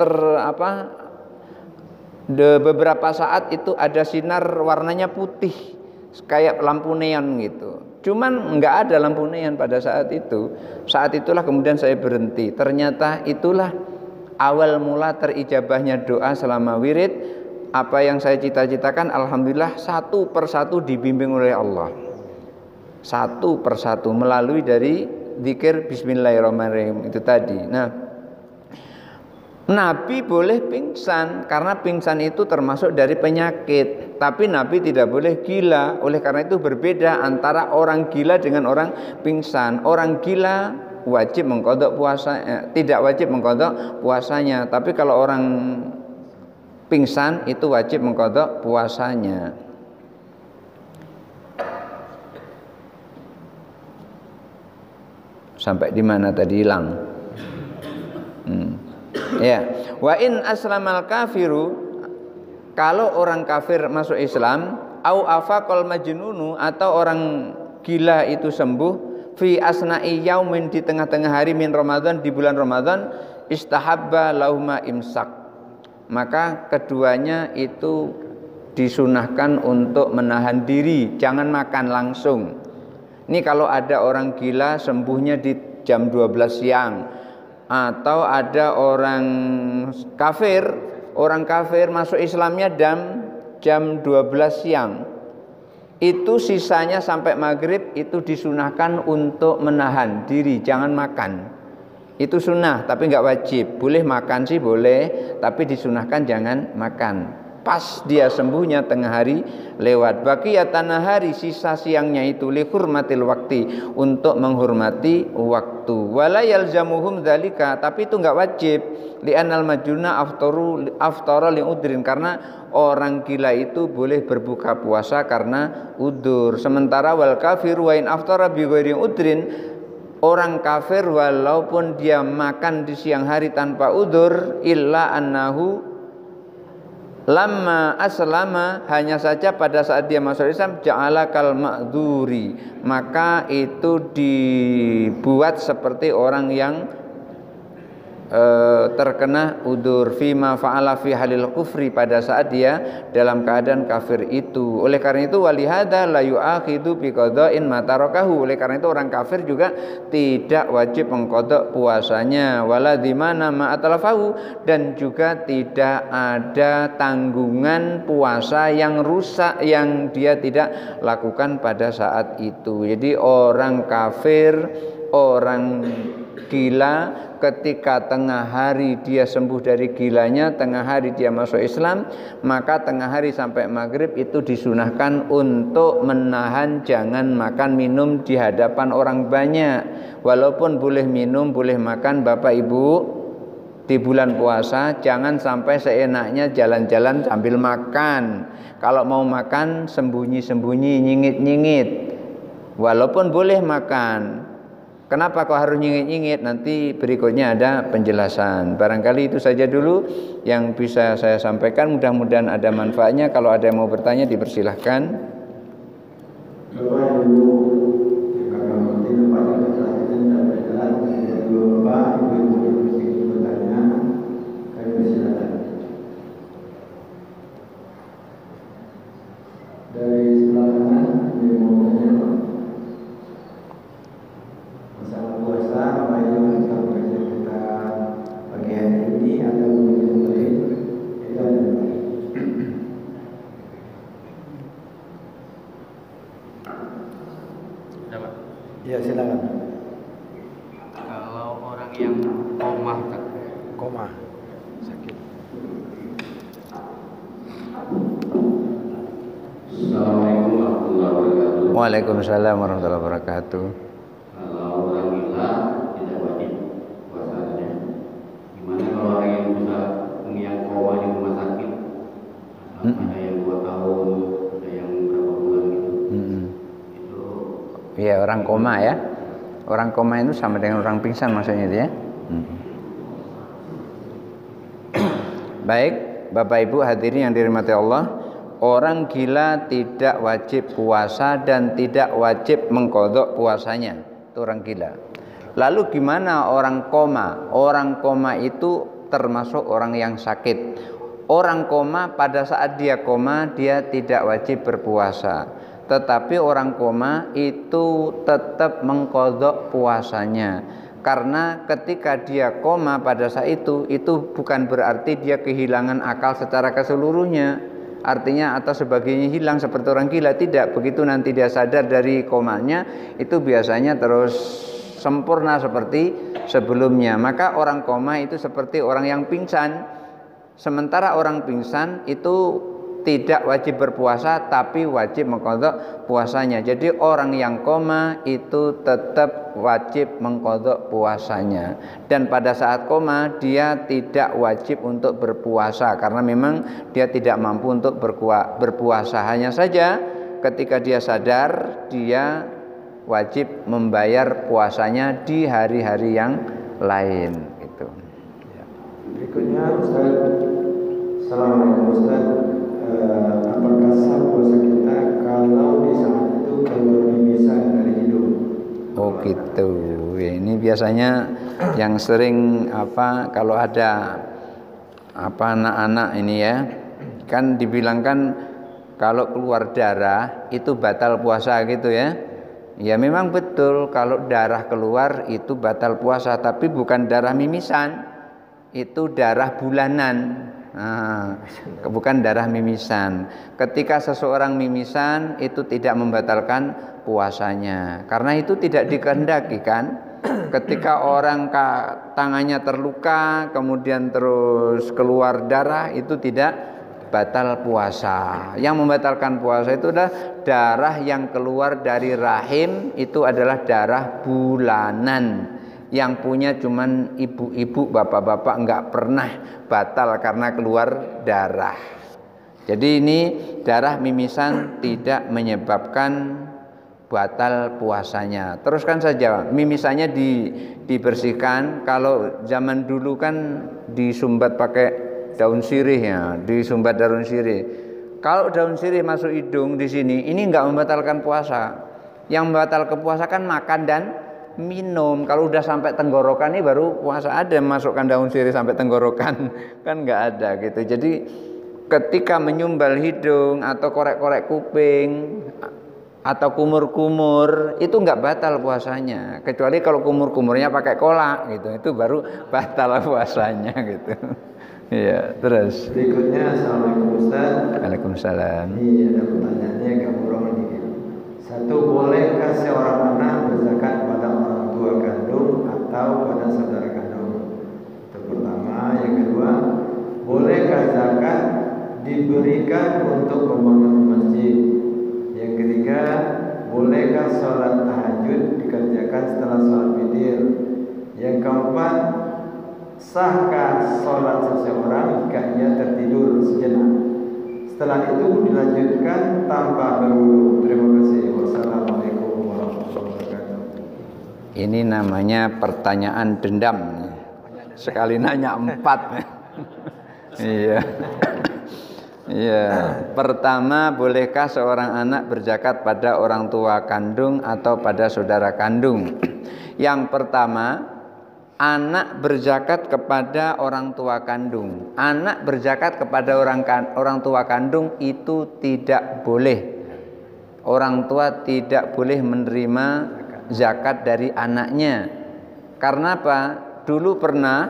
beberapa saat itu ada sinar warnanya putih kayak lampu neon gitu. Cuman nggak ada lampu neon pada saat itu. Saat itulah kemudian saya berhenti. Ternyata itulah awal mula terijabahnya doa selama wirid. Apa yang saya cita-citakan, alhamdulillah satu persatu dibimbing oleh Allah. Satu persatu melalui dari zikir bismillahirrahmanirrahim itu tadi. Nah, Nabi boleh pingsan karena pingsan itu termasuk dari penyakit, tapi Nabi tidak boleh gila. Oleh karena itu berbeda antara orang gila dengan orang pingsan. Orang gila wajib mengqadha puasa, tidak wajib mengqadha puasanya, tapi kalau orang pingsan itu wajib mengqadha puasanya. Sampai di mana tadi hilang? Ya, wa in aslamal kafiru, kalau orang kafir masuk Islam, au afaqal majnunu, atau orang gila itu sembuh, fi asna'i yaumin, di tengah-tengah hari min Ramadan, di bulan Ramadan, istahabba lauma imsak, maka keduanya itu disunahkan untuk menahan diri, jangan makan langsung. Ini kalau ada orang gila sembuhnya di jam 12 siang, atau ada orang kafir masuk Islamnya jam 12 siang, itu sisanya sampai maghrib itu disunahkan untuk menahan diri, jangan makan. Itu sunnah tapi nggak wajib. Boleh makan sih boleh, tapi disunahkan jangan makan. Pas dia sembuhnya tengah hari lewat. Baqiyatan nahari, sisa siangnya itu li hurmatil waqti, untuk menghormati waktu. Wala yalzamuhum dzalika, tapi itu enggak wajib. Li anal majnuna aftara li udrin, karena orang gila itu boleh berbuka puasa karena udur. Sementara wal kafir wa in aftara bi ghairi udrin, orang kafir walaupun dia makan di siang hari tanpa udur, illa annahu lamma aslama, hanya saja pada saat dia masuk Islam, ja'ala kal ma'dzuri, maka itu dibuat seperti orang yang terkena udur, fima fa'ala fi halil kufri, pada saat dia dalam keadaan kafir itu. Oleh karena itu walihada la yu'akhidu bi qada'in ma tarakahu, oleh karena itu orang kafir juga tidak wajib mengqadha puasanya, wala dimana ma atlafahu, dan juga tidak ada tanggungan puasa yang rusak yang dia tidak lakukan pada saat itu. Jadi orang kafir, orang gila, ketika tengah hari dia sembuh dari gilanya, tengah hari dia masuk Islam, maka tengah hari sampai maghrib itu disunahkan untuk menahan, jangan makan minum di hadapan orang banyak. Walaupun boleh minum, boleh makan, Bapak Ibu, di bulan puasa jangan sampai seenaknya jalan-jalan sambil makan. Kalau mau makan sembunyi-sembunyi, nyingit-nyingit. Walaupun boleh makan, kenapa kau harus nyingit-nyingit? Nanti berikutnya ada penjelasan. Barangkali itu saja dulu yang bisa saya sampaikan. Mudah-mudahan ada manfaatnya. Kalau ada yang mau bertanya dipersilahkan. Dari sebelah kanan, dia mau tanya, masalah puasa apa yang kita pagi hari ini atau mungkin lain, itu ada. koma sakit. Assalamualaikum warahmatullahi wabarakatuh. Waalaikumsalam warahmatullahi wabarakatuh. Kalau orang gila tidak wajib puasanya. Gimana kalau orang yang bisa yang koma di rumah sakit? Ada yang 2 tahun, ada yang berapa bulan gitu. Itu. Iya, orang koma ya. Orang koma itu sama dengan orang pingsan maksudnya itu ya. Baik, Bapak Ibu hadirin yang dirahmati Allah, orang gila tidak wajib puasa dan tidak wajib mengqadha puasanya. Itu orang gila. Lalu gimana orang koma? Orang koma itu termasuk orang yang sakit. Orang koma pada saat dia koma dia tidak wajib berpuasa. Tetapi orang koma itu tetap mengqadha puasanya. Karena ketika dia koma pada saat itu bukan berarti dia kehilangan akal secara keseluruhnya. Artinya atau sebagainya hilang seperti orang gila, tidak. Begitu nanti dia sadar dari komanya, itu biasanya terus sempurna seperti sebelumnya. Maka orang koma itu seperti orang yang pingsan. Sementara orang pingsan itu tidak wajib berpuasa tapi wajib mengqadha puasanya. Jadi orang yang koma itu tetap wajib mengqadha puasanya. Dan pada saat koma dia tidak wajib untuk berpuasa karena memang dia tidak mampu untuk berpuasa. Hanya saja ketika dia sadar dia wajib membayar puasanya di hari-hari yang lain gitu. Berikutnya Ustaz, Assalamualaikum Ustaz. Apakah sah puasa kita kalau di saat itu keluar mimisan dari hidung? Oh gitu. Ya, ini biasanya yang sering kalau ada anak-anak ini ya, kan dibilangkan kalau keluar darah itu batal puasa gitu ya. Ya memang betul kalau darah keluar itu batal puasa, tapi bukan darah mimisan. Itu darah bulanan. Bukan darah mimisan. Ketika seseorang mimisan itu tidak membatalkan puasanya karena itu tidak dikehendaki kan. Ketika orang tangannya terluka kemudian terus keluar darah itu tidak batal puasa. Yang membatalkan puasa itu adalah darah yang keluar dari rahim, itu adalah darah bulanan. Yang punya cuman ibu-ibu, bapak-bapak, enggak pernah batal karena keluar darah. Jadi ini darah mimisan tidak menyebabkan batal puasanya. Teruskan saja, mimisannya dibersihkan. Kalau zaman dulu kan disumbat pakai daun sirih ya, disumbat daun sirih. Kalau daun sirih masuk hidung di sini, ini enggak membatalkan puasa. Yang membatalkan puasa kan makan dan minum. Kalau udah sampai tenggorokan ini baru puasa. Ada masukkan daun sirih sampai tenggorokan kan nggak ada gitu. Jadi ketika menyumbal hidung atau korek-korek kuping atau kumur-kumur itu nggak batal puasanya, kecuali kalau kumur-kumurnya pakai kolak gitu, itu baru batal puasanya gitu. Iya, terus Berikutnya, Assalamualaikum Ustaz. Waalaikumsalam. Ini ada pertanyaannya agak murah sedikit. Satu, bolehkah seorang anak berzakat pada orang tua kandung atau pada saudara kandung? Itu pertama. Yang kedua, bolehkah zakat diberikan untuk pembangunan masjid? Yang ketiga, bolehkah sholat tahajud dikerjakan setelah sholat witir? Yang keempat, sahkah sholat seseorang jika ia tertidur sejenak? Setelah itu dilanjutkan tanpa berwudu. Terima kasih. Wassalamualaikum warahmatullahi wabarakatuh. Ini namanya pertanyaan dendam. Sekali nanya 4. Iya. Iya. Pertama, bolehkah seorang anak berzakat pada orang tua kandung atau pada saudara kandung? Yang pertama, anak berzakat kepada orang tua kandung. Anak berzakat kepada orang tua kandung itu tidak boleh. Orang tua tidak boleh menerima zakat dari anaknya. Karena apa? Dulu pernah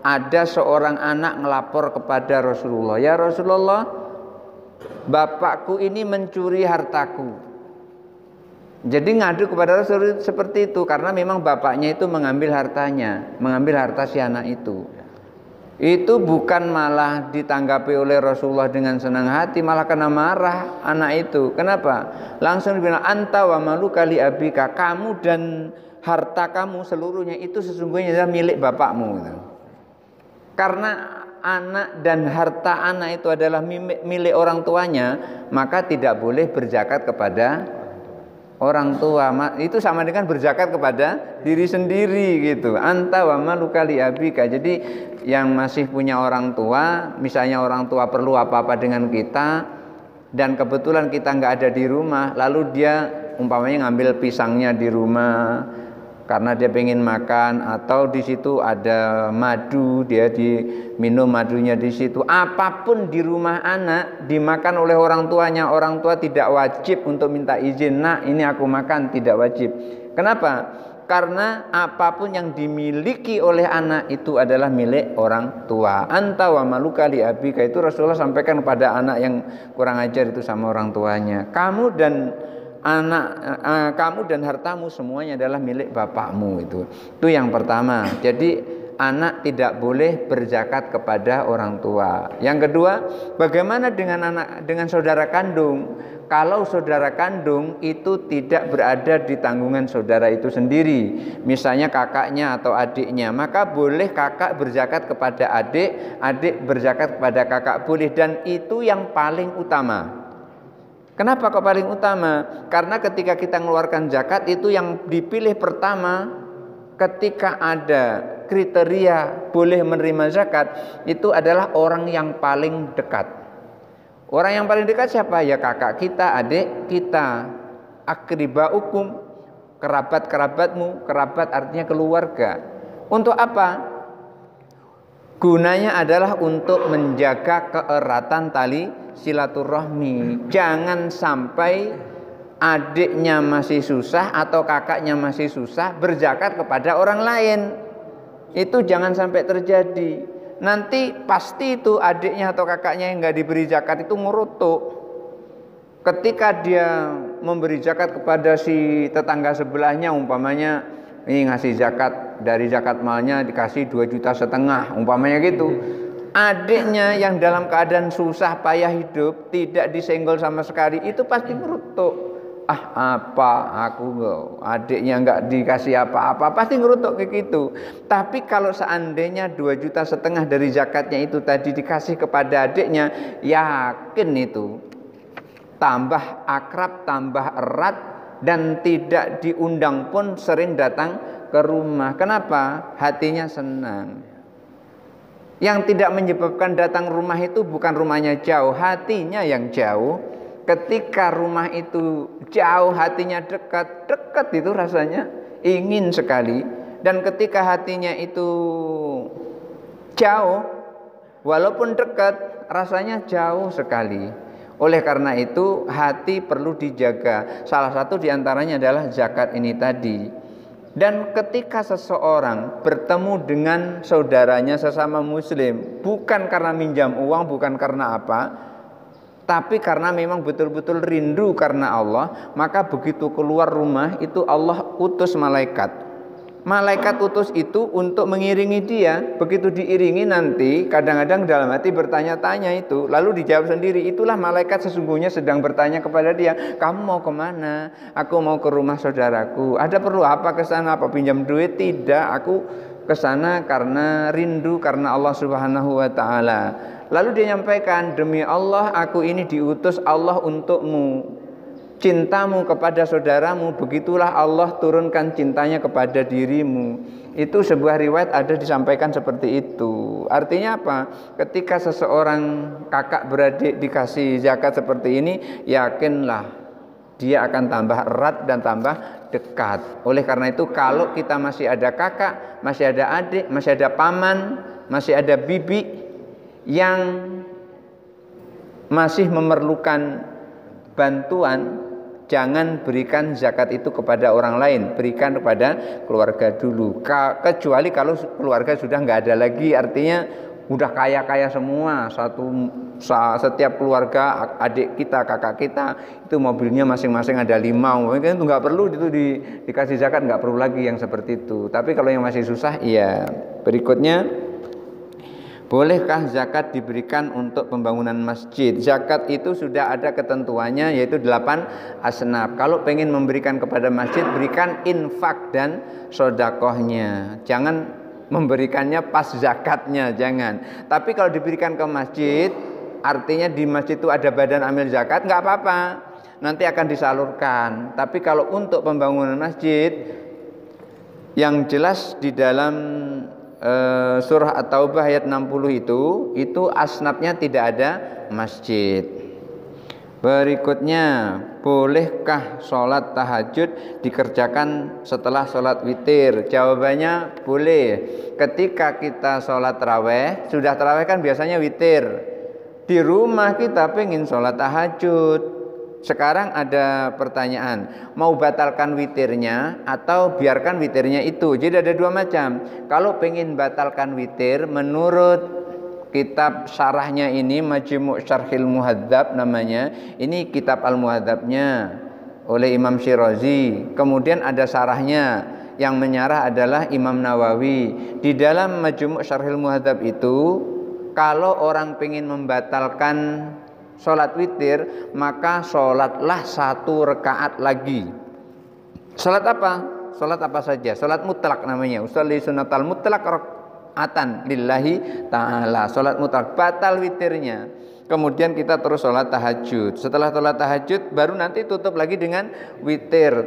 ada seorang anak ngelapor kepada Rasulullah, "Ya Rasulullah, bapakku ini mencuri hartaku." Jadi ngadu kepada Rasul seperti itu karena memang bapaknya itu mengambil hartanya, mengambil harta si anak itu. Itu bukan malah ditanggapi oleh Rasulullah dengan senang hati, malah kena marah anak itu. Kenapa? Langsung dibilang, anta wa maluka li abika, kamu dan harta kamu seluruhnya itu sesungguhnya adalah milik bapakmu gitu. Karena anak dan harta anak itu adalah milik orang tuanya, maka tidak boleh berzakat kepada orang tua. Itu sama dengan berzakat kepada diri sendiri gitu. Anta wa maluka li abika. Jadi yang masih punya orang tua, misalnya orang tua perlu apa-apa dengan kita dan kebetulan kita nggak ada di rumah, lalu dia umpamanya ngambil pisangnya di rumah karena dia pengen makan, atau di situ ada madu, dia diminum madunya di situ. Apapun di rumah anak dimakan oleh orang tuanya, orang tua tidak wajib untuk minta izin, nak ini aku makan, tidak wajib. Kenapa? Karena apapun yang dimiliki oleh anak itu adalah milik orang tua. Anta wa maluka li abika, itu Rasulullah sampaikan kepada anak yang kurang ajar itu sama orang tuanya. Kamu dan hartamu semuanya adalah milik bapakmu itu. Itu yang pertama. Jadi anak tidak boleh berzakat kepada orang tua. Yang kedua, bagaimana dengan saudara kandung? Kalau saudara kandung itu tidak berada di tanggungan saudara itu sendiri, misalnya kakaknya atau adiknya, maka boleh kakak berzakat kepada adik, adik berzakat kepada kakak, boleh, dan itu yang paling utama. Kenapa kok paling utama? Karena ketika kita mengeluarkan zakat itu yang dipilih pertama, ketika ada kriteria boleh menerima zakat, itu adalah orang yang paling dekat. Orang yang paling dekat siapa? Ya kakak kita, adik kita, akribaukum, kerabat-kerabatmu. Kerabat artinya keluarga. Untuk apa? Gunanya adalah untuk menjaga keeratan tali silaturahmi. Jangan sampai adiknya masih susah atau kakaknya masih susah berzakat kepada orang lain. Itu jangan sampai terjadi. Nanti pasti itu adiknya atau kakaknya yang nggak diberi zakat itu ngurutuk. Ketika dia memberi zakat kepada si tetangga sebelahnya, umpamanya ini ngasih zakat, dari zakat malnya dikasih 2,5 juta umpamanya gitu. Adiknya yang dalam keadaan susah payah hidup tidak disenggol sama sekali, itu pasti ngurutuk. Adiknya nggak dikasih apa-apa, pasti ngerutuk kayak gitu. Tapi kalau seandainya 2,5 juta dari zakatnya itu tadi dikasih kepada adiknya, yakin itu tambah akrab, tambah erat, dan tidak diundang pun sering datang ke rumah. Kenapa? Hatinya senang. Yang tidak menyebabkan datang rumah itu bukan rumahnya jauh, hatinya yang jauh. Ketika rumah itu jauh, hatinya dekat itu rasanya ingin sekali. Dan ketika hatinya itu jauh, walaupun dekat, rasanya jauh sekali. Oleh karena itu hati perlu dijaga. Salah satu diantaranya adalah zakat ini tadi. Dan ketika seseorang bertemu dengan saudaranya sesama muslim, bukan karena minjam uang, bukan karena apa, tapi karena memang betul-betul rindu karena Allah, maka begitu keluar rumah itu Allah utus malaikat. Malaikat utus itu untuk mengiringi dia. Begitu diiringi nanti kadang-kadang dalam hati bertanya-tanya itu, lalu dijawab sendiri. Itulah malaikat sesungguhnya sedang bertanya kepada dia, kamu mau kemana? Aku mau ke rumah saudaraku. Ada perlu apa ke sana? Apa pinjam duit? Tidak, aku ke sana karena rindu karena Allah Subhanahu wa taala. Lalu dia nyampaikan, demi Allah aku ini diutus Allah untukmu. Cintamu kepada saudaramu, begitulah Allah turunkan cintanya kepada dirimu. Itu sebuah riwayat ada disampaikan seperti itu. Artinya apa? Ketika seseorang kakak beradik dikasih zakat seperti ini, yakinlah dia akan tambah erat dan tambah dekat. Oleh karena itu kalau kita masih ada kakak, masih ada adik, masih ada paman, masih ada bibi yang masih memerlukan bantuan, jangan berikan zakat itu kepada orang lain, berikan kepada keluarga dulu. Kecuali kalau keluarga sudah nggak ada lagi, artinya udah kaya-kaya semua, setiap keluarga, adik kita, kakak kita itu mobilnya masing-masing ada 5, mungkin itu nggak perlu itu dikasih zakat, nggak perlu lagi yang seperti itu. Tapi kalau yang masih susah, iya. Berikutnya, Bolehkah zakat diberikan untuk pembangunan masjid? Zakat itu sudah ada ketentuannya, yaitu 8 asnaf. Kalau pengen memberikan kepada masjid, berikan infak dan sodakohnya. Jangan memberikannya pas zakatnya, jangan. Tapi kalau diberikan ke masjid, artinya di masjid itu ada badan amil zakat, nggak apa-apa, nanti akan disalurkan. Tapi kalau untuk pembangunan masjid, yang jelas di dalam surah At-Taubah ayat 60 itu asnafnya tidak ada masjid. Berikutnya, bolehkah sholat tahajud dikerjakan setelah sholat witir? Jawabannya boleh. Ketika kita sholat taraweh, sudah taraweh kan biasanya witir. Di rumah kita pengen sholat tahajud. Sekarang ada pertanyaan, mau batalkan witirnya atau biarkan witirnya itu? Jadi ada dua macam. Kalau pengen batalkan witir, menurut kitab syarahnya ini, Majmu' Syarhil Muhadzab namanya, ini kitab Al-Muhadzabnya oleh Imam Syirazi. Kemudian ada syarahnya yang menyarah adalah Imam Nawawi. Di dalam Majmu' Syarhil Muhadzab itu, kalau orang pengen membatalkan sholat witir, maka sholatlah 1 rakaat lagi. Sholat apa? Sholat apa saja? Sholat mutlak namanya. Usolli sunatal mutlak rakaatan lillahi ta'ala. Sholat mutlak, batal witirnya. Kemudian kita terus sholat tahajud. Setelah sholat tahajud, baru nanti tutup lagi dengan witir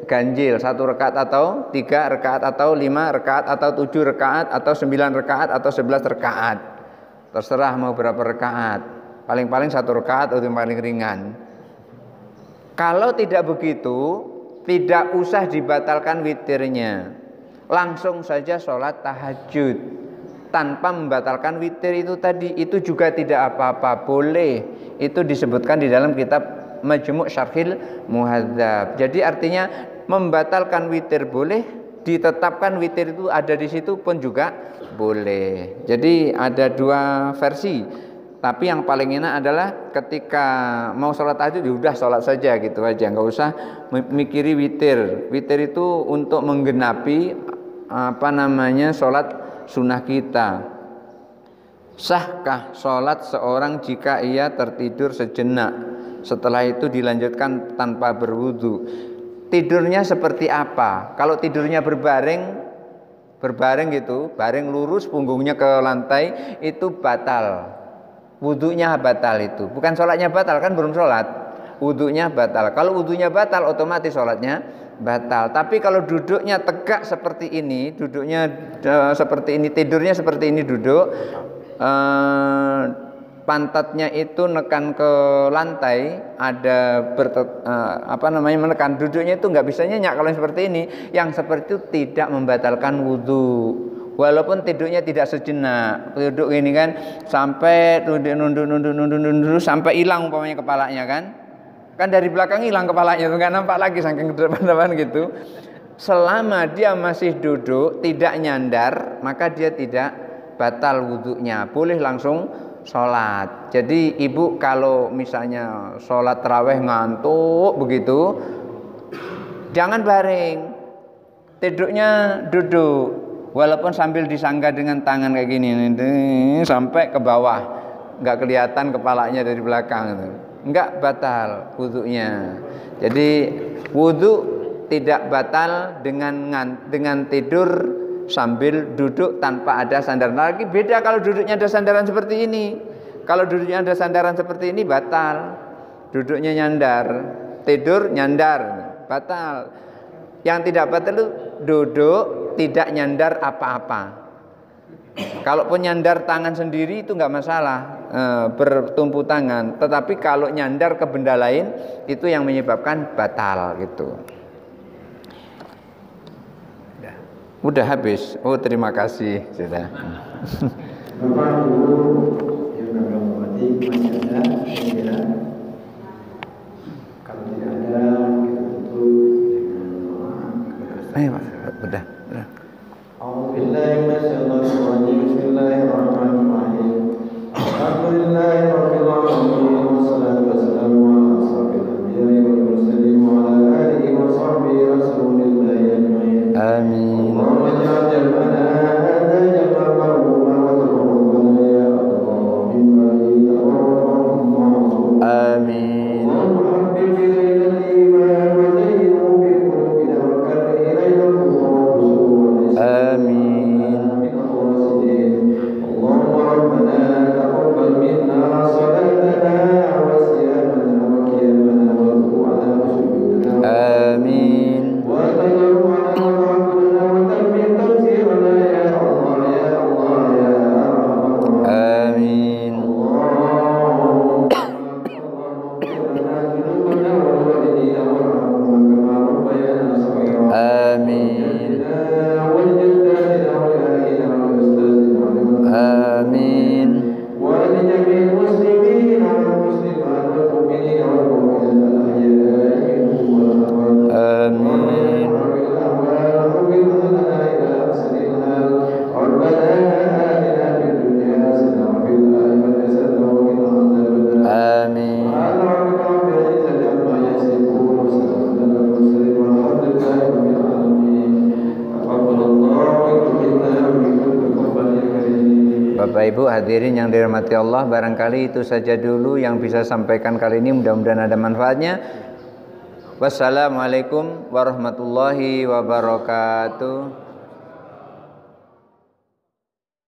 ganjil, 1 rakaat atau 3 rakaat atau 5 rakaat atau 7 rakaat atau 9 rakaat atau 11 rakaat. Terserah mau berapa rakaat. Paling-paling 1 rakaat atau yang paling ringan. Kalau tidak begitu, tidak usah dibatalkan witirnya, langsung saja sholat tahajud tanpa membatalkan witir itu tadi. Itu juga tidak apa-apa, boleh. Itu disebutkan di dalam kitab Majmu' Syarhil Muhadzab. Jadi artinya membatalkan witir boleh, ditetapkan witir itu ada di situ pun juga boleh. Jadi ada 2 versi. Tapi yang paling enak adalah ketika mau sholat tahajud, ya udah sholat saja gitu aja, nggak usah mikiri witir. Witir itu untuk menggenapi sholat sunnah kita. Sahkah sholat seorang jika ia tertidur sejenak, setelah itu dilanjutkan tanpa berwudu? Tidurnya seperti apa? Kalau tidurnya berbaring gitu, baring lurus, punggungnya ke lantai, itu batal. Wudunya batal itu. Bukan sholatnya batal, kan belum sholat. Wudunya batal. Kalau wudunya batal, otomatis sholatnya batal. Tapi kalau duduknya tegak seperti ini, duduknya seperti ini, tidurnya seperti ini duduk, pantatnya itu nekan ke lantai, ada menekan, duduknya itu nggak bisa nyenyak. Kalau yang seperti ini, yang seperti itu tidak membatalkan wudu. Walaupun tidurnya tidak sejenak, duduk ini kan sampai nunduk sampai hilang umpamanya kepalanya kan dari belakang hilang kepalanya, nggak nampak lagi saking depan gitu. Selama dia masih duduk tidak nyandar, maka dia tidak batal wudunya, boleh langsung sholat. Jadi ibu kalau misalnya sholat taraweh ngantuk begitu, jangan baring, tidurnya duduk. Walaupun sambil disangga dengan tangan kayak gini sampai ke bawah, nggak kelihatan kepalanya dari belakang, nggak batal wudunya. Jadi wudu tidak batal dengan tidur sambil duduk tanpa ada sandaran. Lagi beda kalau duduknya ada sandaran seperti ini. Kalau duduknya ada sandaran seperti ini batal. Duduknya nyandar, tidur nyandar, batal. Yang tidak batal itu duduk tidak nyandar apa-apa. Kalaupun nyandar tangan sendiri itu nggak masalah, bertumpu tangan. Tetapi kalau nyandar ke benda lain itu yang menyebabkan batal gitu. Udah habis. Oh, terima kasih sudah. Bapak Ibu yang kami hormati, masih ada kira-kira? Kalau tidak ada, kita tutup dengan doa. Ayo Pak, udah. Bismillahirrahmanirrahim. Alhamdulillahirabbil alamin wassalatu wassalamu ala asrofil anbiya'i wal mursalin wa ala alihi wa sahbihi rasulillahi ajma'in. Amin. Allahumma ja'al jam'ana hadza jam'an marhuman wa taqabbal ولجميع المسلمين والمسلمات والمؤمنين والمؤمنات الأحياء منهم والأموات آمين Bapak Ibu hadirin yang dirahmati Allah, barangkali itu saja dulu yang bisa sampaikan kali ini, mudah-mudahan ada manfaatnya. Wassalamualaikum warahmatullahi wabarakatuh.